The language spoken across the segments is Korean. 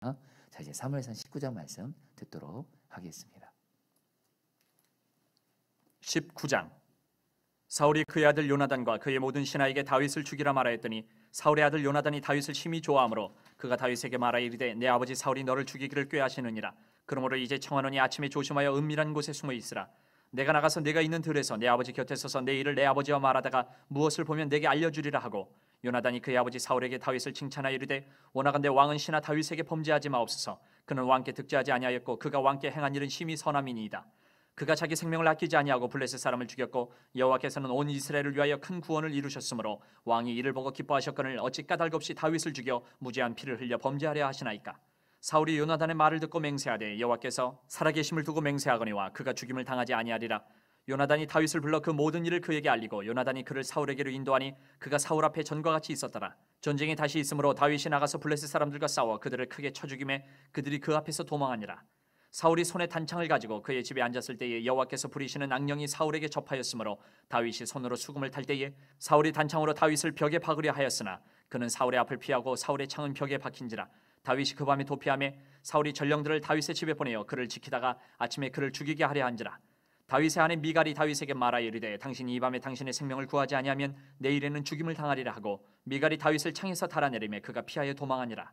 자, 이제 사무엘상 19장 말씀 듣도록 하겠습니다. 19장. 사울이 그의 아들 요나단과 그의 모든 신하에게 다윗을 죽이라 말하였더니 사울의 아들 요나단이 다윗을 심히 좋아하므로 그가 다윗에게 말하 이르되 내 아버지 사울이 너를 죽이기를 꾀하시느니라. 그러므로 이제 청하노니 아침에 조심하여 은밀한 곳에 숨어 있으라. 내가 나가서 내가 있는 들에서 내 아버지 곁에 서서 내 일을 내 아버지와 말하다가 무엇을 보면 내게 알려주리라 하고, 요나단이 그의 아버지 사울에게 다윗을 칭찬하여 이르되 원하건대 왕은 신하 다윗에게 범죄하지 마옵소서. 그는 왕께 득죄하지 아니하였고 그가 왕께 행한 일은 심히 선함이니이다. 그가 자기 생명을 아끼지 아니하고 블레셋 사람을 죽였고 여호와께서는 온 이스라엘을 위하여 큰 구원을 이루셨으므로 왕이 이를 보고 기뻐하셨거늘 어찌 까닭없이 다윗을 죽여 무죄한 피를 흘려 범죄하려 하시나이까. 사울이 요나단의 말을 듣고 맹세하되 여호와께서 살아계심을 두고 맹세하거니와 그가 죽임을 당하지 아니하리라. 요나단이 다윗을 불러 그 모든 일을 그에게 알리고 요나단이 그를 사울에게로 인도하니 그가 사울 앞에 전과 같이 있었더라. 전쟁이 다시 있으므로 다윗이 나가서 블레셋 사람들과 싸워 그들을 크게 쳐 죽이매 그들이 그 앞에서 도망하니라. 사울이 손에 단창을 가지고 그의 집에 앉았을 때에 여호와께서 부리시는 악령이 사울에게 접하였으므로 다윗이 손으로 수금을 탈 때에 사울이 단창으로 다윗을 벽에 박으려 하였으나 그는 사울의 앞을 피하고 사울의 창은 벽에 박힌지라. 다윗이 그 밤에 도피하매 사울이 전령들을 다윗의 집에 보내어 그를 지키다가 아침에 그를 죽이게 하려 한지라. 다윗의 아내 미갈이 다윗에게 말하여 이르되 당신이 이 밤에 당신의 생명을 구하지 아니하면 내일에는 죽임을 당하리라 하고, 미갈이 다윗을 창에서 달아내리매 그가 피하여 도망하니라.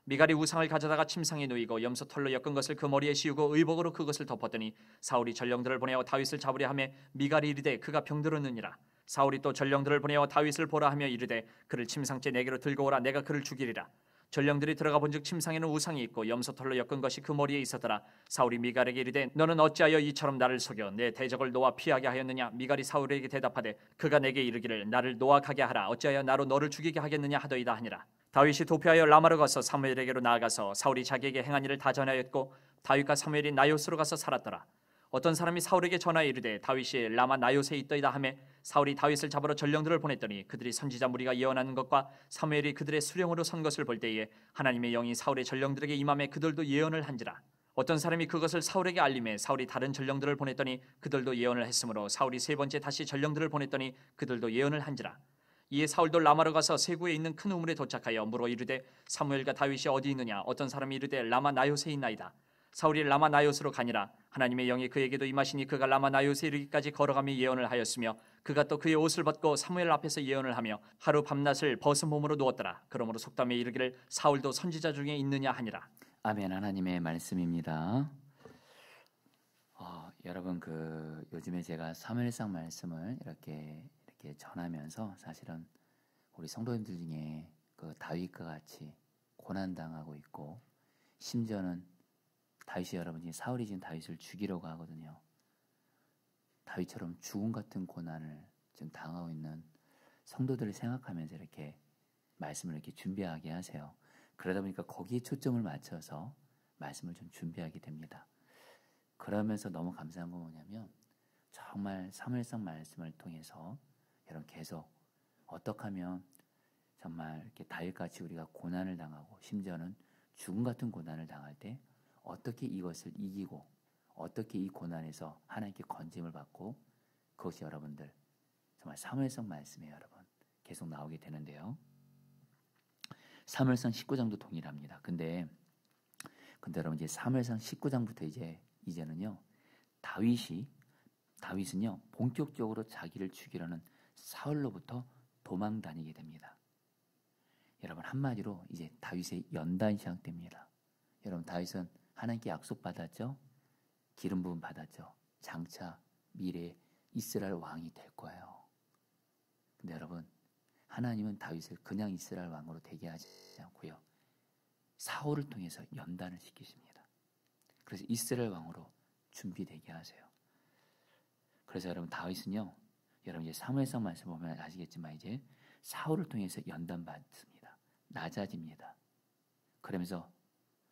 미갈이 우상을 가져다가 침상에 누이고 염소 털로 엮은 것을 그 머리에 씌우고 의복으로 그것을 덮었더니 사울이 전령들을 보내어 다윗을 잡으려 하매 미갈이 이르되 그가 병들었느니라. 사울이 또 전령들을 보내어 다윗을 보라 하며 이르되 그를 침상째 내게로 들고 오라. 내가 그를 죽이리라. 전령들이 들어가 본즉 침상에는 우상이 있고 염소털로 엮은 것이 그 머리에 있었더라. 사울이 미갈에게 이르되 너는 어찌하여 이처럼 나를 속여 내 대적을 놓아 피하게 하였느냐. 미갈이 사울에게 대답하되 그가 내게 이르기를 나를 놓아 가게 하라. 어찌하여 나로 너를 죽이게 하겠느냐 하더이다 하니라. 다윗이 도피하여 라마로 가서 사무엘에게로 나아가서 사울이 자기에게 행한 일을 다 전하였고 다윗과 사무엘이 나요스로 가서 살았더라. 어떤 사람이 사울에게 전하여 이르되 다윗이 라마 나요스에 있더이다 하매 사울이 다윗을 잡으러 전령들을 보냈더니 그들이 선지자 무리가 예언하는 것과 사무엘이 그들의 수령으로 선 것을 볼 때에 하나님의 영이 사울의 전령들에게 임함에 그들도 예언을 한지라. 어떤 사람이 그것을 사울에게 알림해 사울이 다른 전령들을 보냈더니 그들도 예언을 했으므로 사울이 세 번째 다시 전령들을 보냈더니 그들도 예언을 한지라. 이에 사울도 라마로 가서 세구에 있는 큰 우물에 도착하여 물어 이르되 사무엘과 다윗이 어디 있느냐. 어떤 사람이 이르되 라마 나요스에 있나이다. 사울이 라마 나요스로 가니라. 하나님의 영이 그에게도 임하시니 그가 라마 나요스에 이르기까지 걸어가며 예언을 하였으며 그가 또 그의 옷을 벗고 사무엘 앞에서 예언을 하며 하루 밤낮을 벗은 몸으로 누웠더라. 그러므로 속담에 이르기를 사울도 선지자 중에 있느냐 하니라. 아멘. 하나님의 말씀입니다. 여러분 요즘에 제가 사무엘상 말씀을 이렇게 전하면서 사실은 우리 성도님들 중에 다윗과 같이 고난 당하고 있고, 심지어는 다윗이 여러분이 사울이 지금 다윗을 죽이려고 하거든요. 다윗처럼 죽음 같은 고난을 지금 당하고 있는 성도들을 생각하면서 이렇게 말씀을 이렇게 준비하게 하세요. 그러다 보니까 거기에 초점을 맞춰서 말씀을 좀 준비하게 됩니다. 그러면서 너무 감사한 건 뭐냐면 정말 사무엘상 말씀을 통해서 여러분 계속 어떻게 하면 정말 이렇게 다윗같이 우리가 고난을 당하고 심지어는 죽음 같은 고난을 당할 때 어떻게 이것을 이기고 어떻게 이 고난에서 하나님께 건짐을 받고, 그것이 여러분들 정말 사무엘상 말씀에 여러분 계속 나오게 되는데요. 사무엘상 19장도 동일합니다. 근데 여러분 이제 사무엘상 19장부터 이제는요 다윗은요 본격적으로 자기를 죽이려는 사울로부터 도망 다니게 됩니다. 여러분 한마디로 이제 다윗의 연단이 시작됩니다. 여러분 다윗은 하나님께 약속 받았죠. 기름 부음 받았죠. 장차 미래 이스라엘 왕이 될 거예요. 근데 여러분 하나님은 다윗을 그냥 이스라엘 왕으로 되게 하지 않고요, 사울을 통해서 연단을 시키십니다. 그래서 이스라엘 왕으로 준비되게 하세요. 그래서 여러분 다윗은요, 여러분 이제 사무엘상 말씀 보면 아시겠지만 이제 사울을 통해서 연단 받습니다. 낮아집니다. 그러면서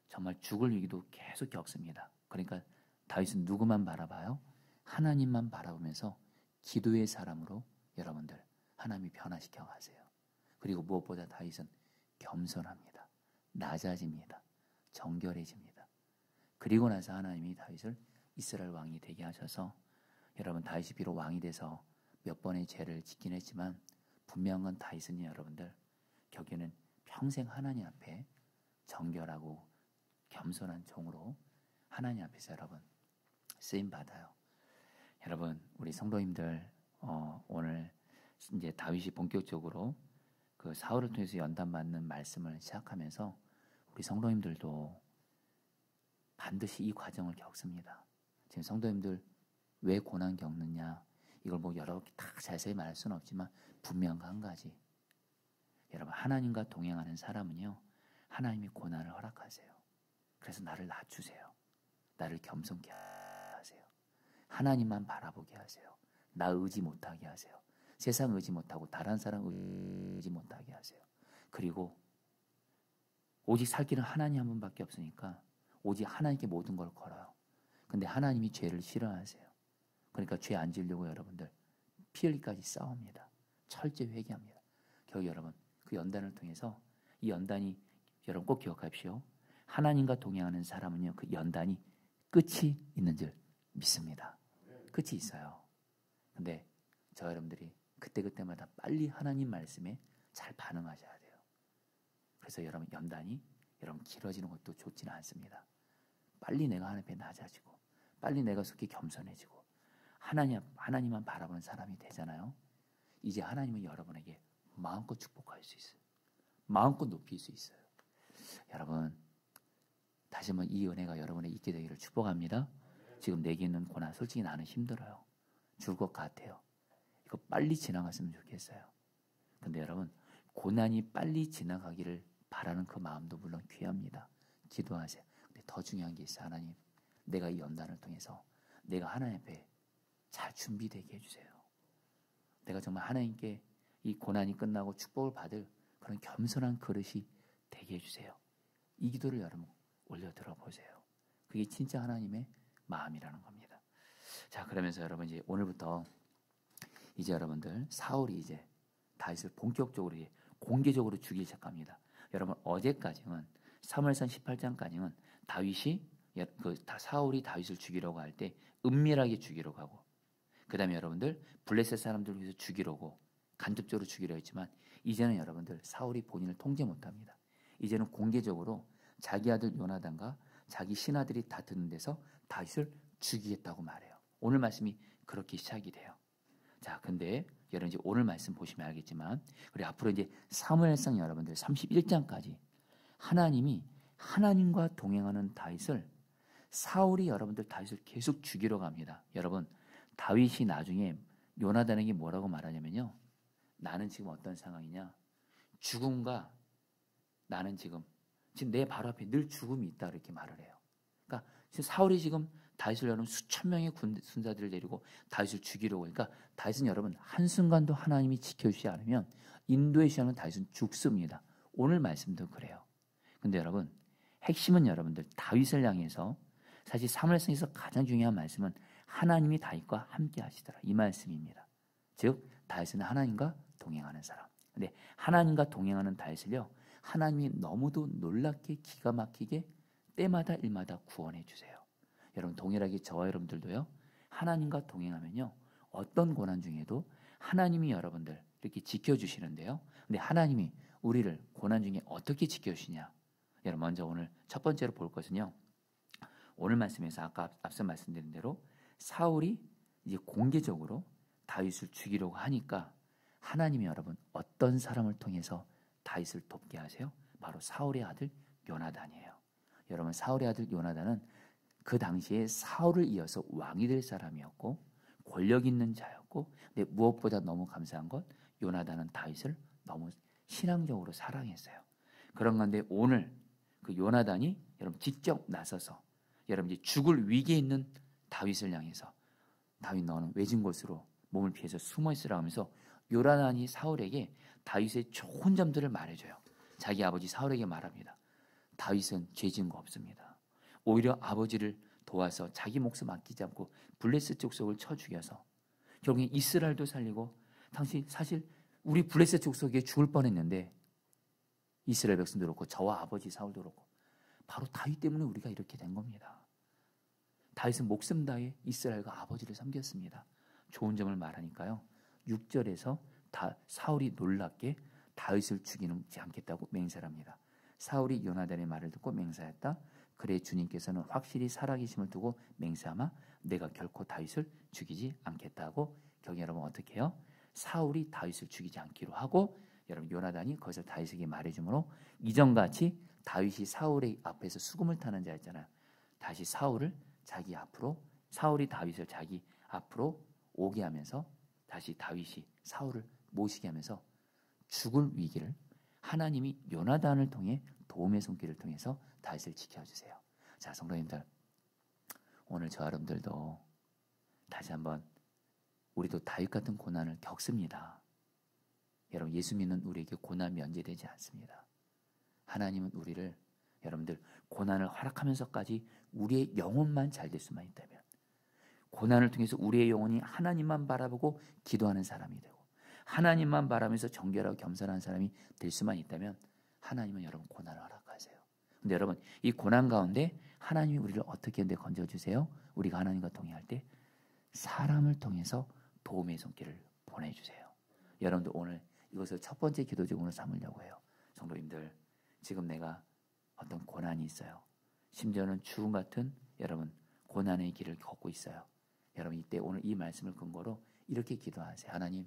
정말 죽을 위기도 계속 겪습니다. 그러니까 다윗은 누구만 바라봐요? 하나님만 바라보면서 기도의 사람으로 여러분들 하나님이 변화시켜 가세요. 그리고 무엇보다 다윗은 겸손합니다. 낮아집니다. 정결해집니다. 그리고 나서 하나님이 다윗을 이스라엘 왕이 되게 하셔서, 여러분 다윗이 비록 왕이 돼서 몇 번의 죄를 짓긴 했지만 분명한 건 다윗은 여러분들 결국에는 평생 하나님 앞에 정결하고 겸손한 종으로 하나님 앞에서 여러분 쓰임 받아요. 여러분 우리 성도님들 오늘 이제 다윗이 본격적으로 그 사울을 통해서 연단받는 말씀을 시작하면서 우리 성도님들도 반드시 이 과정을 겪습니다. 지금 성도님들 왜 고난 겪느냐 이걸 뭐 여러 개 다 자세히 말할 수는 없지만 분명한 한 가지, 여러분 하나님과 동행하는 사람은요 하나님이 고난을 허락하세요. 그래서 나를 낮추세요. 나를 겸손케 하세요. 하나님만 바라보게 하세요. 나 의지 못하게 하세요. 세상 의지 못하고 다른 사람 의지 못하게 하세요. 그리고 오직 살 길은 하나님 한 분밖에 없으니까 오직 하나님께 모든 걸 걸어요. 근데 하나님이 죄를 싫어하세요. 그러니까 죄 안 지려고 여러분들 피 흘리까지 싸웁니다. 철저히 회개합니다. 결국 여러분 그 연단을 통해서 이 연단이 여러분 꼭 기억하십시오. 하나님과 동행하는 사람은요 그 연단이 끝이 있는 줄 믿습니다. 끝이 있어요. 근데 저 여러분들이 그때그때마다 빨리 하나님 말씀에 잘 반응하셔야 돼요. 그래서 여러분 연단이 여러분 길어지는 것도 좋지는 않습니다. 빨리 내가 하나님 앞에 낮아지고 빨리 내가 속히 겸손해지고 하나님만 바라보는 사람이 되잖아요. 이제 하나님은 여러분에게 마음껏 축복할 수 있어요. 마음껏 높일 수 있어요. 여러분 다시 한번 이 은혜가 여러분에 있게 되기를 축복합니다. 지금 내게 있는 고난 솔직히 나는 힘들어요. 죽을 것 같아요. 이거 빨리 지나갔으면 좋겠어요. 근데 여러분 고난이 빨리 지나가기를 바라는 그 마음도 물론 귀합니다. 기도하세요. 근데 더 중요한 게 있어요. 하나님 내가 이 연단을 통해서 내가 하나님 앞에 잘 준비되게 해주세요. 내가 정말 하나님께 이 고난이 끝나고 축복을 받을 그런 겸손한 그릇이 되게 해주세요. 이 기도를 여러분 올려 들어보세요. 그게 진짜 하나님의 마음이라는 겁니다. 자, 그러면서 여러분 이제 오늘부터 이제 여러분들 사울이 이제 다윗을 본격적으로 공개적으로 죽이기 시작합니다. 여러분 어제까지는 사무엘상 18장까지는 다윗이 사울이 다윗을 죽이려고 할 때 은밀하게 죽이려고 하고, 그 다음에 여러분들 블레셋 사람들 위해서 죽이려고 간접적으로 죽이려 했지만 이제는 여러분들 사울이 본인을 통제 못합니다. 이제는 공개적으로 자기 아들 요나단과 자기 신하들이 다 듣는 데서 다윗을 죽이겠다고 말해요. 오늘 말씀이 그렇게 시작이 돼요. 자, 근데 여러분 이제 오늘 말씀 보시면 알겠지만 우리 앞으로 이제 사무엘상 여러분들 31장까지 하나님이 하나님과 동행하는 다윗을 사울이 여러분들 다윗을 계속 죽이러 갑니다. 여러분 다윗이 나중에 요나단에게 뭐라고 말하냐면요. 나는 지금 어떤 상황이냐? 죽음과 나는 지금 내 바로 앞에 늘 죽음이 있다 이렇게 말을 해요. 그러니까 사울이 지금 다윗을 여러분 수천 명의 군사들을 데리고 다윗을 죽이려고 하니까 다윗은 여러분 한순간도 하나님이 지켜주지 않으면 인도에 시하는 다윗은 죽습니다. 오늘 말씀도 그래요. 근데 여러분 핵심은 여러분들 다윗을 향해서 사실 사무엘상에서 가장 중요한 말씀은 하나님이 다윗과 함께 하시더라 이 말씀입니다. 즉 다윗은 하나님과 동행하는 사람. 근데 하나님과 동행하는 다윗을요 하나님이 너무도 놀랍게 기가 막히게 때마다 일마다 구원해 주세요. 여러분 동일하게 저와 여러분들도요 하나님과 동행하면요 어떤 고난 중에도 하나님이 여러분들 이렇게 지켜주시는데요. 근데 하나님이 우리를 고난 중에 어떻게 지켜주시냐? 여러분 먼저 오늘 첫 번째로 볼 것은요. 오늘 말씀에서 아까 앞서 말씀드린 대로 사울이 이제 공개적으로 다윗을 죽이려고 하니까 하나님이 여러분 어떤 사람을 통해서 다윗을 돕게 하세요? 바로 사울의 아들 요나단이에요. 여러분 사울의 아들 요나단은 그 당시에 사울을 이어서 왕이 될 사람이었고 권력 있는 자였고, 근데 무엇보다 너무 감사한 것 요나단은 다윗을 너무 신앙적으로 사랑했어요. 그런 건데 오늘 그 요나단이 여러분 직접 나서서 여러분 이제 죽을 위기에 있는 다윗을 향해서 다윗 너는 외진 곳으로 몸을 피해서 숨어 있으라 하면서 요나단이 사울에게 다윗의 좋은 점들을 말해줘요. 자기 아버지 사울에게 말합니다. 다윗은 죄 지은 거 없습니다. 오히려 아버지를 도와서 자기 목숨 아끼지 않고 블레셋 족속을 쳐 죽여서 결국에 이스라엘도 살리고, 당시 사실 우리 블레셋 족속에 죽을 뻔했는데 이스라엘 백성도 그렇고 저와 아버지 사울도 그렇고 바로 다윗 때문에 우리가 이렇게 된 겁니다. 다윗은 목숨 다해 이스라엘과 아버지를 섬겼습니다. 좋은 점을 말하니까요 6절에서 사울이 놀랍게 다윗을 죽이지 않겠다고 맹세합니다. 사울이 요나단의 말을 듣고 맹세했다. 그래 주님께서는 확실히 살아계심을 두고 맹세하마 내가 결코 다윗을 죽이지 않겠다고 경이 여러분 어떻게 해요? 사울이 다윗을 죽이지 않기로 하고 여러분 요나단이 거기서 다윗에게 말해주므로 이전같이 다윗이 사울의 앞에서 수금을 타는 자였잖아요. 다시 사울이 다윗을 자기 앞으로 오게 하면서 다시 다윗이 사울을 모시게 하면서 죽을 위기를 하나님이 요나단을 통해 도움의 손길을 통해서 다윗을 지켜주세요. 자, 성도님들, 오늘 저 여러분들도 다시 한번 우리도 다윗 같은 고난을 겪습니다. 여러분, 예수 믿는 우리에게 고난 면제되지 않습니다. 하나님은 우리를 여러분들 고난을 허락하면서까지 우리의 영혼만 잘 될 수만 있다면, 고난을 통해서 우리의 영혼이 하나님만 바라보고 기도하는 사람이 되고 하나님만 바라면서 정결하고 겸손한 사람이 될 수만 있다면 하나님은 여러분 고난을 허락하세요. 근데 여러분, 이 고난 가운데 하나님이 우리를 어떻게 건져주세요? 우리가 하나님과 동행할 때 사람을 통해서 도움의 손길을 보내주세요. 여러분들 오늘 이것을 첫 번째 기도 제목으로 삼으려고 해요. 성도님들, 지금 내가 어떤 고난이 있어요. 심지어는 죽음 같은 여러분 고난의 길을 걷고 있어요. 여러분 이때 오늘 이 말씀을 근거로 이렇게 기도하세요. 하나님,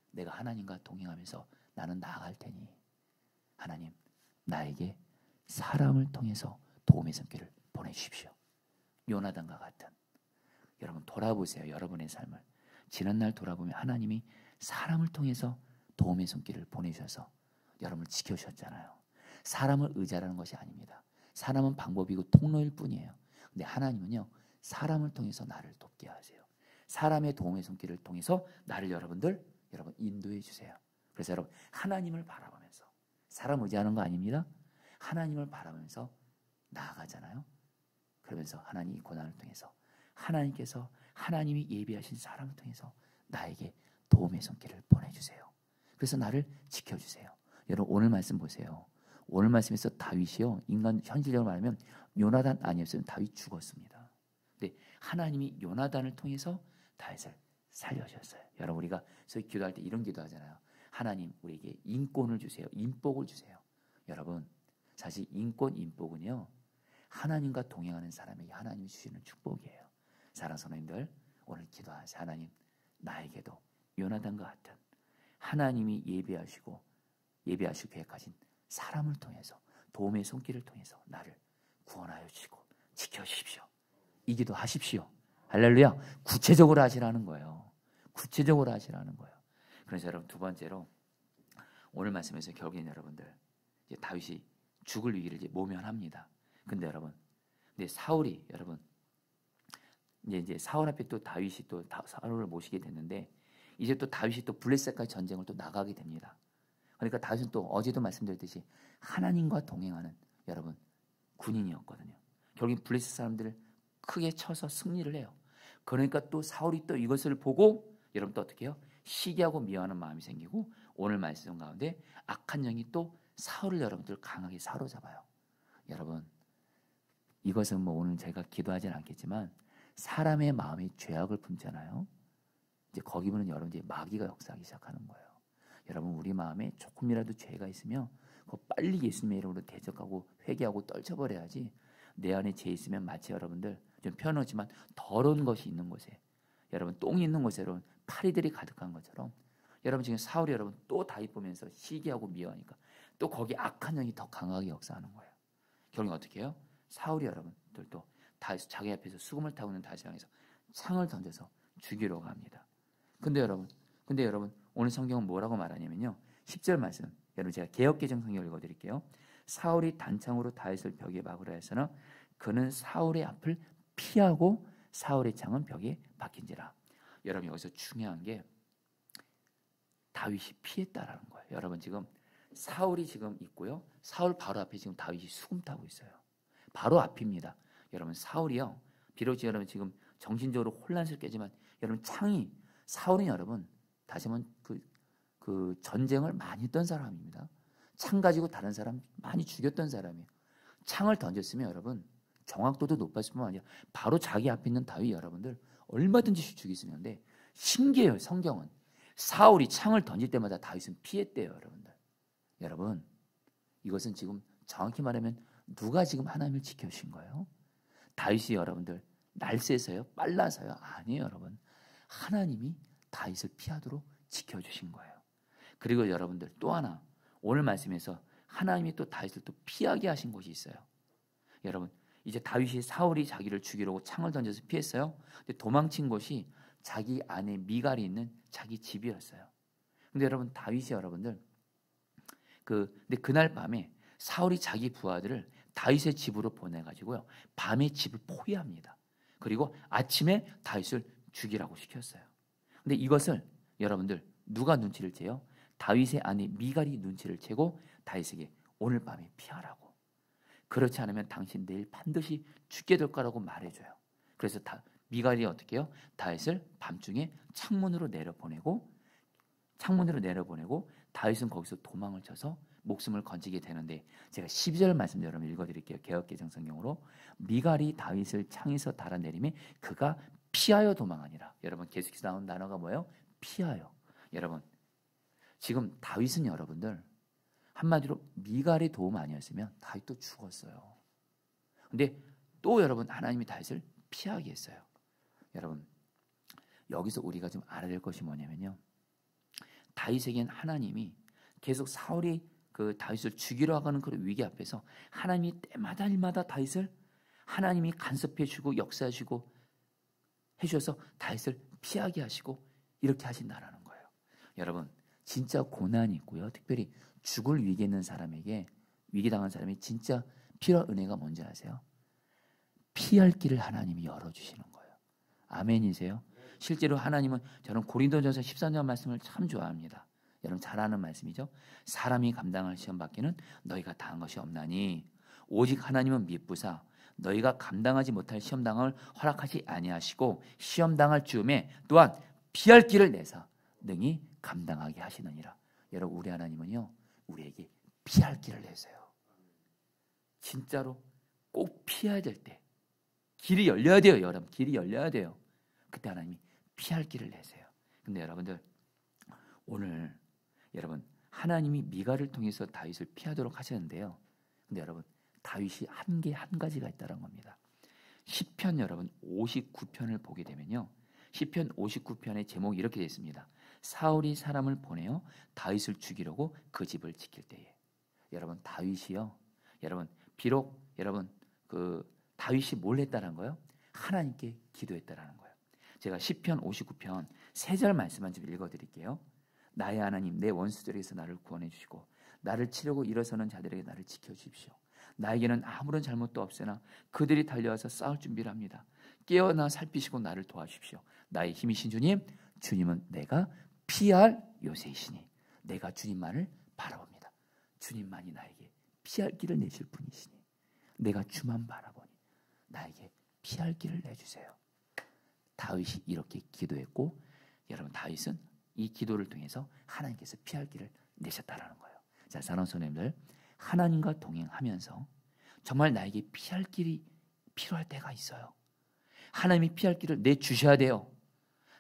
내가 하나님과 동행하면서 나는 나아갈 테니 하나님 나에게 사람을 통해서 도움의 손길을 보내주십시오. 요나단과 같은 여러분 돌아보세요. 여러분의 삶을 지난날 돌아보면 하나님이 사람을 통해서 도움의 손길을 보내주셔서 여러분을 지켜주셨잖아요. 사람을 의지하라는 것이 아닙니다. 사람은 방법이고 통로일 뿐이에요. 근데 하나님은요 사람을 통해서 나를 돕게 하세요. 사람의 도움의 손길을 통해서 나를 여러분 인도해 주세요. 그래서 여러분 하나님을 바라보면서 사람 의지하는 거 아닙니다. 하나님을 바라보면서 나아가잖아요. 그러면서 하나님 이 고난을 통해서 하나님께서 하나님이 예비하신 사람을 통해서 나에게 도움의 손길을 보내주세요. 그래서 나를 지켜주세요. 여러분 오늘 말씀 보세요. 오늘 말씀에서 다윗이요 인간 현실적으로 말하면 요나단 아니었으면 다윗 죽었습니다. 근데 하나님이 요나단을 통해서 다윗을 살려주셨어요. 여러분 우리가 저희 기도할 때 이런 기도하잖아요. 하나님 우리에게 인권을 주세요. 인복을 주세요. 여러분 사실 인권 인복은요 하나님과 동행하는 사람에게 하나님이 주시는 축복이에요. 사랑하는 성도님들 오늘 기도하세요. 하나님 나에게도 요나단과 같은 하나님이 예비하시고 계획하신 사람을 통해서 도움의 손길을 통해서 나를 구원하여 주시고 지켜주십시오. 이 기도 하십시오. 할렐루야. 구체적으로 하시라는 거예요. 구체적으로 하시라는 거예요. 그래서 여러분 두 번째로 오늘 말씀에서 결국엔 여러분들 이제 다윗이 죽을 위기를 이제 모면합니다. 근데 여러분, 사울이 여러분 이제 사울 앞에 또 다윗이 또 사울을 모시게 됐는데 이제 또 다윗이 또 블레셋까지 전쟁을 또 나가게 됩니다. 그러니까 다윗은 또 어제도 말씀드렸듯이 하나님과 동행하는 여러분 군인이었거든요. 결국 블레셋 사람들을 크게 쳐서 승리를 해요. 그러니까 또 사울이 또 이것을 보고 여러분 또 어떻게 해요? 시기하고 미워하는 마음이 생기고 오늘 말씀 가운데 악한 영이 또 사울을 여러분들 강하게 사로잡아요. 여러분 이것은 뭐 오늘 제가 기도하지는 않겠지만 사람의 마음이 죄악을 품잖아요. 이제 거기 보면 여러분 이제 마귀가 역사하기 시작하는 거예요. 여러분 우리 마음에 조금이라도 죄가 있으면 그거 빨리 예수님의 이름으로 대적하고 회개하고 떨쳐버려야지. 내 안에 죄 있으면 마치 여러분들 좀 표현하지만 더러운 것이 있는 곳에 여러분 똥이 있는 곳에 여러분 파리들이 가득한 것처럼 여러분 지금 사울이 여러분 또 다윗 보면서 시기하고 미워하니까 또 거기 악한 영이 더 강하게 역사하는 거예요. 결국 어떻게 해요? 사울이 여러분들도 다윗 자기 앞에서 수금을 타고 있는 다윗을 향해서 창을 던져서 죽이려고 합니다. 근데 여러분 오늘 성경은 뭐라고 말하냐면요. 10절 말씀. 여러분 제가 개역개정 성경을 읽어드릴게요. 사울이 단창으로 다윗을 벽에 막으려 해서는 그는 사울의 앞을 피하고 사울의 창은 벽에 박힌지라. 여러분 여기서 중요한 게 다윗이 피했다라는 거예요. 여러분 지금 사울이 지금 있고요. 사울 바로 앞에 지금 다윗이 수금 타고 있어요. 바로 앞입니다. 여러분 사울이요. 비록 여러분 지금 정신적으로 혼란스럽겠지만 여러분 사울은 여러분 다시 한번 그 전쟁을 많이 했던 사람입니다. 창 가지고 다른 사람 많이 죽였던 사람이에요. 창을 던졌으면 여러분 정확도도 높았을 뿐만 아니라 바로 자기 앞에 있는 다윗 여러분들 얼마든지 죽일 수 있는데 신기해요. 성경은 사울이 창을 던질 때마다 다윗은 피했대요. 여러분들 여러분 이것은 지금 정확히 말하면 누가 지금 하나님을 지켜주신 거예요? 다윗이 여러분들 날쌔서요? 빨라서요? 아니에요, 여러분. 하나님이 다윗을 피하도록 지켜주신 거예요. 그리고 여러분들 또 하나, 오늘 말씀에서 하나님이 또 다윗을 또 피하게 하신 곳이 있어요. 여러분, 이제 다윗이 사울이 자기를 죽이려고 창을 던져서 피했어요. 근데 도망친 곳이 자기 아내 미갈이 있는 자기 집이었어요. 근데 여러분, 다윗이 여러분들 근데 그날 밤에 사울이 자기 부하들을 다윗의 집으로 보내가지고요, 밤에 집을 포위합니다. 그리고 아침에 다윗을 죽이라고 시켰어요. 근데 이것을 여러분들 누가 눈치를 채요? 다윗의 아내 미갈이 눈치를 채고 다윗에게 오늘 밤에 피하라고. 그렇지 않으면 당신 내일 반드시 죽게 될 거라고 말해줘요. 그래서 미갈이 어떻게 해요? 다윗을 밤중에 창문으로 내려보내고 다윗은 거기서 도망을 쳐서 목숨을 건지게 되는데, 제가 12절 말씀 여러분 읽어드릴게요. 개역개정 성경으로. 미갈이 다윗을 창에서 달아내리매 그가 피하여 도망하니라. 여러분, 계속해서 나온 단어가 뭐예요? 피하여. 여러분, 지금 다윗은 여러분들 한마디로 미갈의 도움 아니었으면 다윗도 죽었어요. 근데 또 여러분, 하나님이 다윗을 피하게 했어요. 여러분, 여기서 우리가 좀 알아야 될 것이 뭐냐면요, 다윗에겐 하나님이 계속 사울이 다윗을 죽이려 하는 그런 위기 앞에서 하나님이 때마다 일마다 다윗을 하나님이 간섭해 주고 역사해 주고 해주셔서 다윗을 피하게 하시고 이렇게 하신다라는 거예요. 여러분, 진짜 고난이 있고요, 특별히 죽을 위기에 있는 사람에게, 위기당한 사람이 진짜 필요한 은혜가 뭔지 아세요? 피할 길을 하나님이 열어주시는 거예요. 아멘이세요? 실제로 하나님은, 저는 고린도전서 13장 말씀을 참 좋아합니다. 여러분 잘 아는 말씀이죠. 사람이 감당할 시험 밖에는 너희가 다한 것이 없나니 오직 하나님은 미쁘사 너희가 감당하지 못할 시험 당함을 허락하지 아니하시고 시험 당할 즈음에 또한 피할 길을 내사 능히 감당하게 하시느니라. 여러분, 우리 하나님은요, 우리에게 피할 길을 내세요. 진짜로 꼭 피해야 될 때 길이 열려야 돼요. 여러분, 길이 열려야 돼요. 그때 하나님이 피할 길을 내세요. 근데 여러분들, 오늘 여러분, 하나님이 미갈을 통해서 다윗을 피하도록 하셨는데요, 근데 여러분, 다윗이 한 가지가 있다는 겁니다. 시편 여러분 59편을 보게 되면요, 시편 59편의 제목이 이렇게 되어 있습니다. 사울이 사람을 보내어 다윗을 죽이려고 그 집을 지킬 때에. 여러분, 다윗이요, 여러분 비록 여러분 다윗이 뭘 했다는 거예요? 하나님께 기도했다라는 거예요. 제가 시편 59편 3절 말씀만 좀 읽어드릴게요. 나의 하나님, 내 원수들에게서 나를 구원해 주시고 나를 치려고 일어서는 자들에게 나를 지켜주십시오. 나에게는 아무런 잘못도 없으나 그들이 달려와서 싸울 준비를 합니다. 깨어나 살피시고 나를 도와주십시오. 나의 힘이신 주님, 주님은 내가 피할 요새이시니 내가 주님만을 바라봅니다. 주님만이 나에게 피할 길을 내실 분이시니 내가 주만 바라보니 나에게 피할 길을 내주세요. 다윗이 이렇게 기도했고, 여러분, 다윗은 이 기도를 통해서 하나님께서 피할 길을 내셨다라는 거예요. 자, 사랑하는 성도님들, 하나님과 동행하면서 정말 나에게 피할 길이 필요할 때가 있어요. 하나님이 피할 길을 내주셔야 돼요.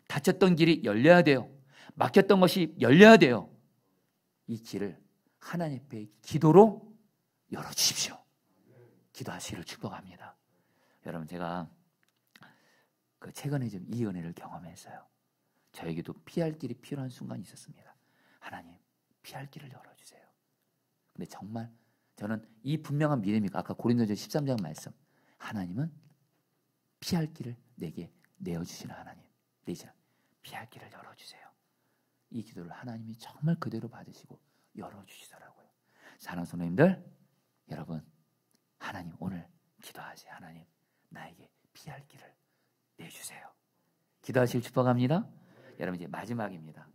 닫혔던 길이 열려야 돼요. 막혔던 것이 열려야 돼요. 이 길을 하나님 앞에 기도로 열어주십시오. 기도하시기를 축복합니다. 여러분, 제가 최근에 좀 이 은혜를 경험했어요. 저에게도 피할 길이 필요한 순간이 있었습니다. 하나님, 피할 길을 열어주세요. 근데 정말 저는 이 분명한 믿음이, 아까 고린도전 13장 말씀, 하나님은 피할 길을 내게 내어주시는 하나님, 내지는 피할 길을 열어주세요. 이 기도를 하나님이 정말 그대로 받으시고 열어주시더라고요. 사랑하는 성도님들, 여러분, 하나님 오늘 기도하세요. 하나님, 나에게 피할 길을 내주세요. 기도하실 축복합니다. 여러분, 이제 마지막입니다.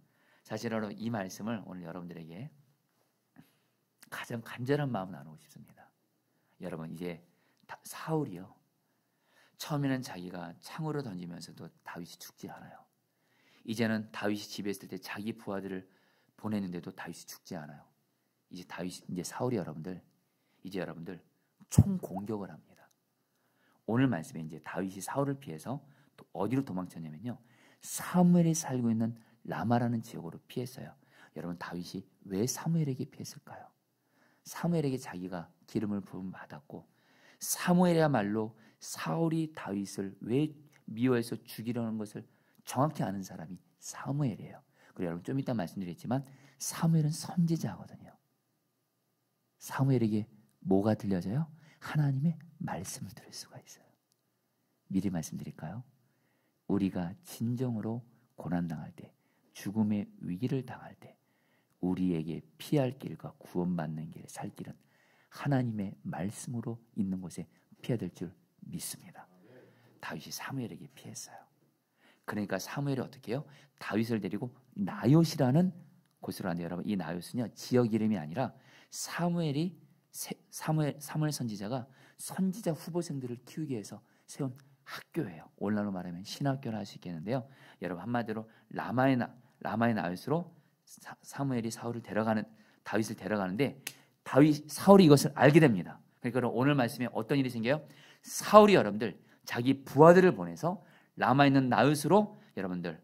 사실은 이 말씀을 오늘 여러분들에게 가장 간절한 마음 나누고 싶습니다. 여러분, 이제 사울이요, 처음에는 자기가 창으로 던지면서도 다윗이 죽지 않아요. 이제는 다윗이 집에 있을 때 자기 부하들을 보냈는데도 다윗이 죽지 않아요. 이제 사울이 여러분들 총 공격을 합니다. 오늘 말씀에 이제 다윗이 사울을 피해서 어디로 도망쳤냐면요, 사무엘이 살고 있는 라마라는 지역으로 피했어요. 여러분, 다윗이 왜 사무엘에게 피했을까요? 사무엘에게 자기가 기름을 부음 받았고, 사무엘이야말로 사울이 다윗을 왜 미워해서 죽이려는 것을 정확히 아는 사람이 사무엘이에요. 그리고 여러분 좀 이따 말씀드리겠지만 사무엘은 선지자거든요. 사무엘에게 뭐가 들려져요? 하나님의 말씀을 들을 수가 있어요. 미리 말씀드릴까요? 우리가 진정으로 고난당할 때, 죽음의 위기를 당할 때 우리에게 피할 길과 구원받는 길, 살 길은 하나님의 말씀으로 있는 곳에 피해야 될 줄 믿습니다. 다윗이 사무엘에게 피했어요. 그러니까 사무엘이 어떻게 해요? 다윗을 데리고 나요시라는 곳으로 왔는데, 여러분 이 나요시는요 지역 이름이 아니라 사무엘 선지자가 선지자 후보생들을 키우기 위해서 세운 학교예요. 오늘날로 말하면 신학교를 할 수 있겠는데요. 여러분 한마디로 라마의 나요시로 사무엘이 다윗을 데려가는데 사울이 이것을 알게 됩니다. 그러니까 오늘 말씀에 어떤 일이 생겨요? 사울이 여러분들 자기 부하들을 보내서 라마에 있는 나요시로 여러분들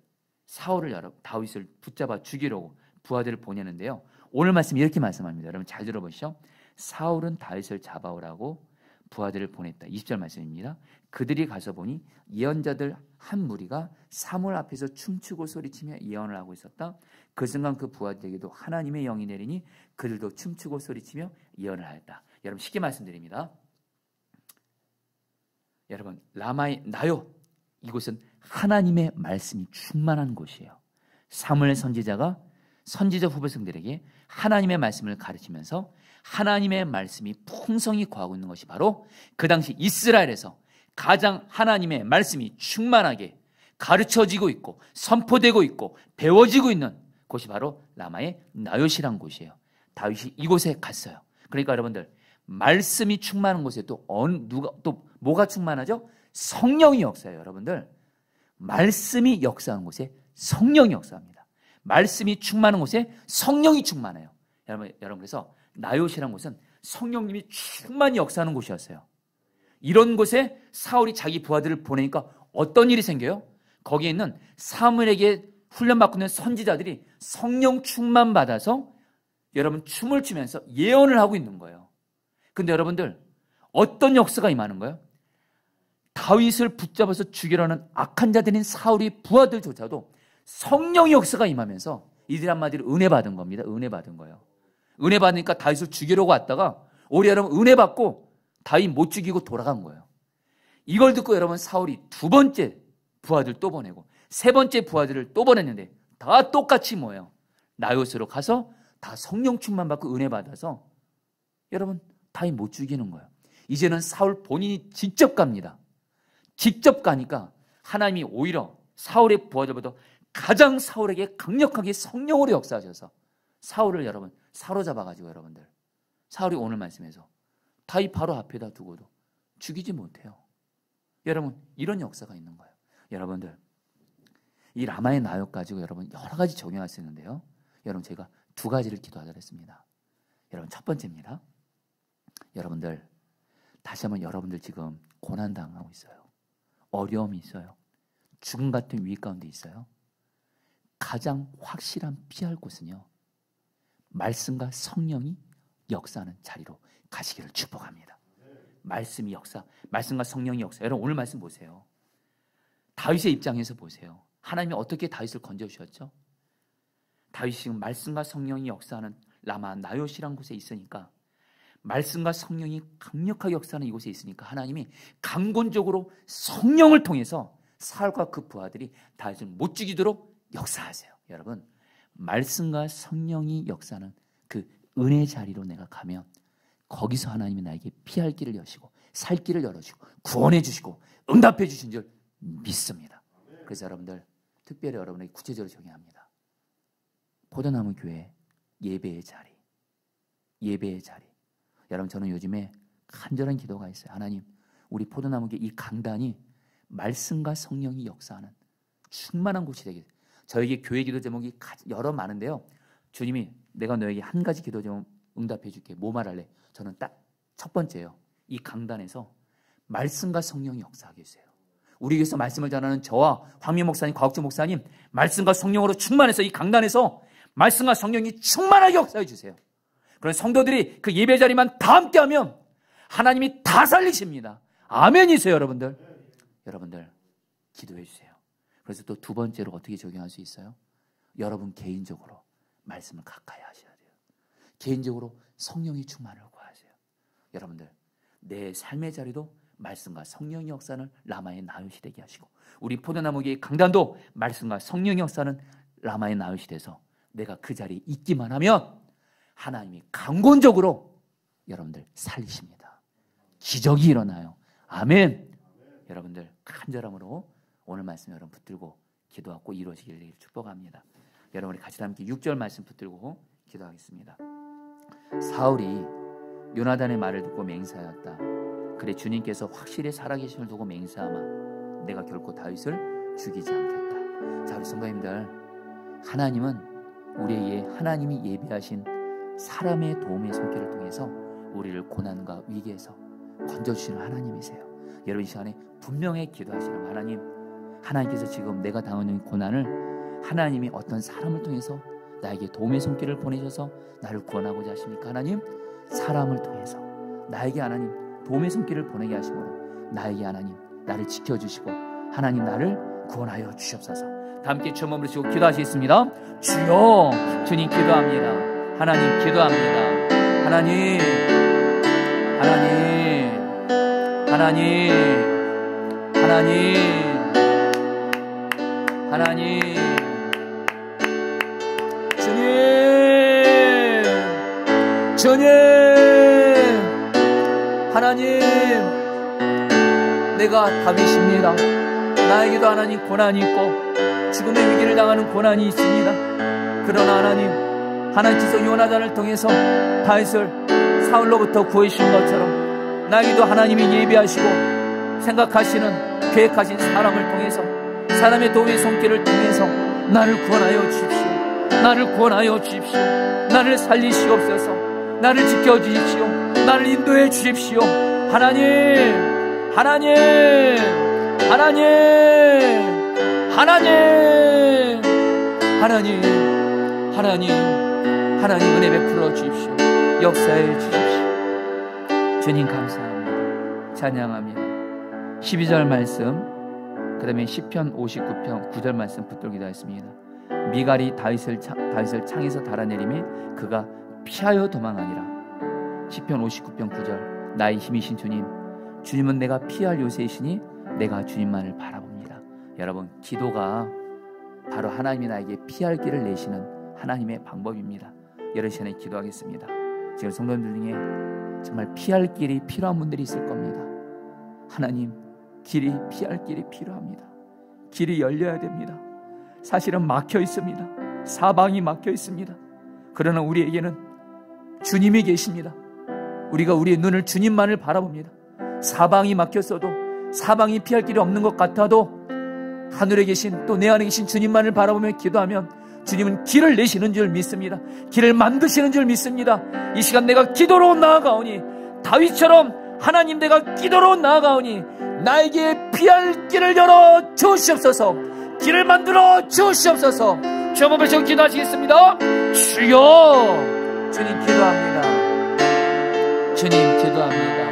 다윗을 붙잡아 죽이려고 부하들을 보내는데요. 오늘 말씀 이렇게 말씀합니다. 여러분 잘 들어보시죠. 사울은 다윗을 잡아오라고 부하들을 보냈다. 20절 말씀입니다. 그들이 가서 보니 예언자들 한 무리가 사무엘 앞에서 춤추고 소리치며 예언을 하고 있었다. 그 순간 그 부하들에게도 하나님의 영이 내리니 그들도 춤추고 소리치며 예언을 하였다. 여러분 쉽게 말씀드립니다. 여러분 라마의 나요, 이곳은 하나님의 말씀이 충만한 곳이에요. 사무엘 선지자가 선지자 후보생들에게 하나님의 말씀을 가르치면서 하나님의 말씀이 풍성히 거하고 있는 것이 바로 그 당시 이스라엘에서 가장 하나님의 말씀이 충만하게 가르쳐지고 있고 선포되고 있고 배워지고 있는 곳이 바로 라마의 나요시란 곳이에요. 다윗이 이곳에 갔어요. 그러니까 여러분들 말씀이 충만한 곳에 또 뭐가 충만하죠? 성령이 역사해요. 여러분들 말씀이 역사하는 곳에 성령이 역사합니다. 말씀이 충만한 곳에 성령이 충만해요. 여러분 그래서 나요시란 곳은 성령님이 충만히 역사하는 곳이었어요. 이런 곳에 사울이 자기 부하들을 보내니까 어떤 일이 생겨요? 거기에 있는 사무엘에게 훈련받고 있는 선지자들이 성령 충만 받아서 여러분 춤을 추면서 예언을 하고 있는 거예요. 근데 여러분들 어떤 역사가 임하는 거예요? 다윗을 붙잡아서 죽이려는 악한 자들인 사울의 부하들조차도 성령의 역사가 임하면서 이들 한마디로 은혜 받은 겁니다. 은혜 받은 거예요. 은혜 받으니까 다윗을 죽이려고 왔다가 오히려 여러분 은혜 받고 다윗 못 죽이고 돌아간 거예요. 이걸 듣고 여러분 사울이 두 번째 부하들 또 보내고 세 번째 부하들을 또 보냈는데 다 똑같이 뭐예요? 나요시로 가서 다 성령 충만 받고 은혜 받아서 여러분 다윗 못 죽이는 거예요. 이제는 사울 본인이 직접 갑니다. 직접 가니까 하나님이 오히려 사울의 부하들보다 가장 사울에게 강력하게 성령으로 역사하셔서 사울을 여러분 사로잡아가지고 여러분들 사울이 오늘 말씀에서 다윗 바로 앞에다 두고도 죽이지 못해요. 여러분 이런 역사가 있는 거예요. 여러분들 이 라마의 나역 가지고 여러분 여러 가지 적용할 수 있는데요. 여러분 제가 두 가지를 기도하자 했습니다. 여러분 첫 번째입니다. 여러분들 다시 한번 여러분들 지금 고난당하고 있어요. 어려움이 있어요. 죽음 같은 위기 가운데 있어요. 가장 확실한 피할 곳은요. 말씀과 성령이 역사하는 자리로 가시기를 축복합니다. 말씀이 역사, 말씀과 성령이 역사. 여러분 오늘 말씀 보세요. 다윗의 입장에서 보세요. 하나님이 어떻게 다윗을 건져주셨죠? 다윗이 지금 말씀과 성령이 역사하는 라마 나요시란 곳에 있으니까 말씀과 성령이 강력하게 역사하는 이곳에 있으니까 하나님이 강권적으로 성령을 통해서 사울과 그 부하들이 다윗을 못 죽이도록 역사하세요. 여러분 말씀과 성령이 역사하는 그 은혜 자리로 내가 가면 거기서 하나님이 나에게 피할 길을 여시고 살 길을 열어주고 구원해 주시고 응답해 주신 줄 믿습니다. 그래서 여러분들 특별히 여러분에게 구체적으로 적용합니다. 포도나무 교회 예배의 자리, 예배의 자리. 여러분 저는 요즘에 간절한 기도가 있어요. 하나님 우리 포도나무 교회 이 강단이 말씀과 성령이 역사하는 충만한 곳이 되게. 저에게 교회 기도 제목이 여러 많은데요. 주님이 내가 너에게 한 가지 기도 제목 응답해 줄게. 뭐 말할래? 저는 딱 첫 번째예요. 이 강단에서 말씀과 성령이 역사하게 해주세요. 우리 교회에서 말씀을 전하는 저와 황미 목사님, 곽욱주 목사님 말씀과 성령으로 충만해서 이 강단에서 말씀과 성령이 충만하게 역사해 주세요. 그런 성도들이 그 예배 자리만 다 함께하면 하나님이 다 살리십니다. 아멘이세요, 여러분들. 여러분들 기도해 주세요. 그래서 또 두 번째로 어떻게 적용할 수 있어요? 여러분 개인적으로 말씀을 가까이 하셔야 돼요. 개인적으로 성령의 충만을 구하세요. 여러분들 내 삶의 자리도 말씀과 성령의 역사는 라마의 나윗이 되게 하시고, 우리 포도나무교회 강단도 말씀과 성령의 역사는 라마의 나윗이 돼서 내가 그 자리에 있기만 하면 하나님이 강권적으로 여러분들 살리십니다. 기적이 일어나요. 아멘. 여러분들 간절함으로 오늘 말씀 여러분 붙들고 기도하고 이루어지길 축복합니다. 여러분이 같이 함께 6절 말씀 붙들고 기도하겠습니다. 사울이 요나단의 말을 듣고 맹세하였다. 그래 주님께서 확실히 살아계심을 두고 맹세하마 내가 결코 다윗을 죽이지 않겠다. 자, 우리 성도님들, 하나님은 우리에게 하나님이 예비하신 사람의 도움의 손길을 통해서 우리를 고난과 위기에서 건져주시는 하나님이세요. 여러분 이 시간에 분명히 기도하시라고. 하나님께서 지금 내가 당하는 고난을 하나님이 어떤 사람을 통해서 나에게 도움의 손길을 보내셔서 나를 구원하고자 하십니까? 하나님, 사람을 통해서 나에게 하나님 도움의 손길을 보내게 하심으로 나에게 하나님 나를 지켜주시고 하나님 나를 구원하여 주시옵소서. 다 함께 주여 몸을 주시고 기도하시겠습니다. 주여, 주님 기도합니다. 하나님 기도합니다. 하나님, 하나님, 하나님, 하나님, 하나님, 주님, 주님, 하나님, 내가 다윗입니다. 나에게도 하나님 고난이 있고 죽음의 위기를 당하는 고난이 있습니다. 그러나 하나님께서 요나단을 통해서 다윗을 사울로부터 구해주신 것처럼 나에게도 하나님이 예비하시고 생각하시는 계획하신 사람을 통해서, 사람의 도움의 손길을 통해서 나를 구원하여 주십시오. 나를 구원하여 주십시오. 나를 살리시옵소서. 나를 지켜주십시오. 나를 인도해 주십시오. 하나님, 하나님, 하나님, 하나님, 하나님, 하나님, 하나님 은혜 베풀어 주십시오. 역사해 주십시오. 주님 감사합니다. 찬양합니다. 12절 말씀, 그 다음에 시편 59편 9절 말씀 붙들기도 했습니다. 미갈이 다윗을 창에서 달아내리매 그가 피하여 도망하니라. 시편 59편 9절, 나의 힘이신 주님, 주님은 내가 피할 요새이시니 내가 주님만을 바라봅니다. 여러분, 기도가 바로 하나님이 나에게 피할 길을 내시는 하나님의 방법입니다. 여러 시간에 기도하겠습니다. 지금 성도님들 중에 정말 피할 길이 필요한 분들이 있을 겁니다. 하나님, 피할 길이 필요합니다. 길이 열려야 됩니다. 사실은 막혀 있습니다. 사방이 막혀 있습니다. 그러나 우리에게는 주님이 계십니다. 우리가 우리의 눈을 주님만을 바라봅니다. 사방이 막혔어도, 사방이 피할 길이 없는 것 같아도 하늘에 계신, 또 내 안에 계신 주님만을 바라보며 기도하면 주님은 길을 내시는 줄 믿습니다. 길을 만드시는 줄 믿습니다. 이 시간 내가 기도로 나아가오니, 다윗처럼 하나님 내가 기도로 나아가오니 나에게 피할 길을 열어 주시옵소서. 길을 만들어 주시옵소서. 주여 한번 좀 기도하시겠습니다. 주여, 주님 기도합니다. 주님 기도합니다.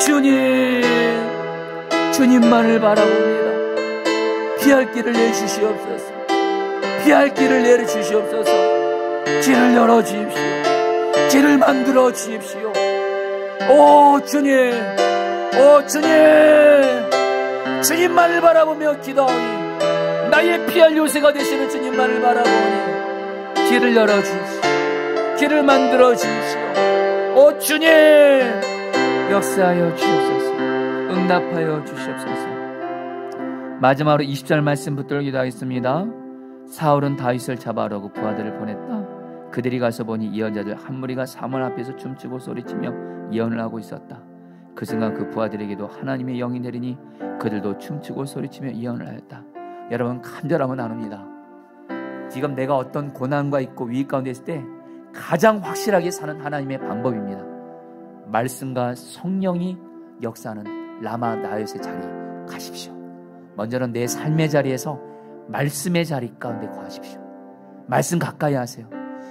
주님, 주님만을 바라봅니다. 피할 길을 내주시옵소서. 피할 길을 내주시옵소서. 길을 열어주십시오. 길을 만들어 주십시오. 오 주님, 오 주님, 주님만을 바라보며 기도하오니, 나의 피할 요새가 되시는 주님만을 바라보니 길을 열어주십시오. 길을 만들어 주십시오. 오 주님, 역사하여 주옵소서. 응답하여 주시옵소서. 마지막으로 20절 말씀 붙들어 기도하겠습니다. 사울은 다윗을 잡아오라고 부하들을 보냈다. 그들이 가서 보니 예언자들 한 무리가 사무엘 앞에서 춤추고 소리치며 예언을 하고 있었다. 그 순간 그 부하들에게도 하나님의 영이 내리니 그들도 춤추고 소리치며 예언을 하였다. 여러분, 간절함은 나눕니다. 지금 내가 어떤 고난과 있고 위기 가운데 있을 때 가장 확실하게 사는 하나님의 방법입니다. 말씀과 성령이 역사하는 라마 나요스의 자리에 가십시오. 먼저는 내 삶의 자리에서 말씀의 자리 가운데 거하십시오. 말씀 가까이 하세요.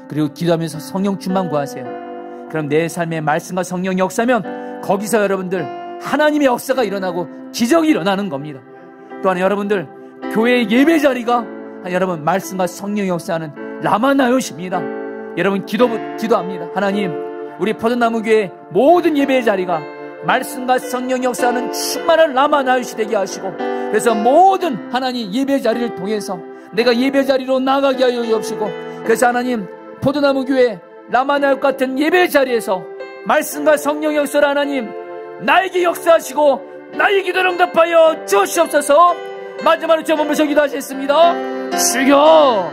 그리고 기도하면서 성령 충만 구하세요. 그럼 내 삶에 말씀과 성령 역사면 거기서 여러분들 하나님의 역사가 일어나고 기적이 일어나는 겁니다. 또한 여러분들 교회의 예배 자리가 여러분 말씀과 성령 역사하는 라마나요시입니다. 여러분 기도합니다. 하나님, 우리 포도나무 교회 모든 예배의 자리가 말씀과 성령 역사하는 충만한 라마나요시 되게 하시고, 그래서 모든 하나님 예배 자리를 통해서 내가 예배 자리로 나가게 하여 주옵시고, 그래서 하나님 포도나무 교회 라마나요 같은 예배 자리에서 말씀과 성령 역사를 하나님 나에게 역사하시고 나의 기도를 응답하여 주시옵소서. 마지막으로 저 몸부터 기도하셨습니다. 주여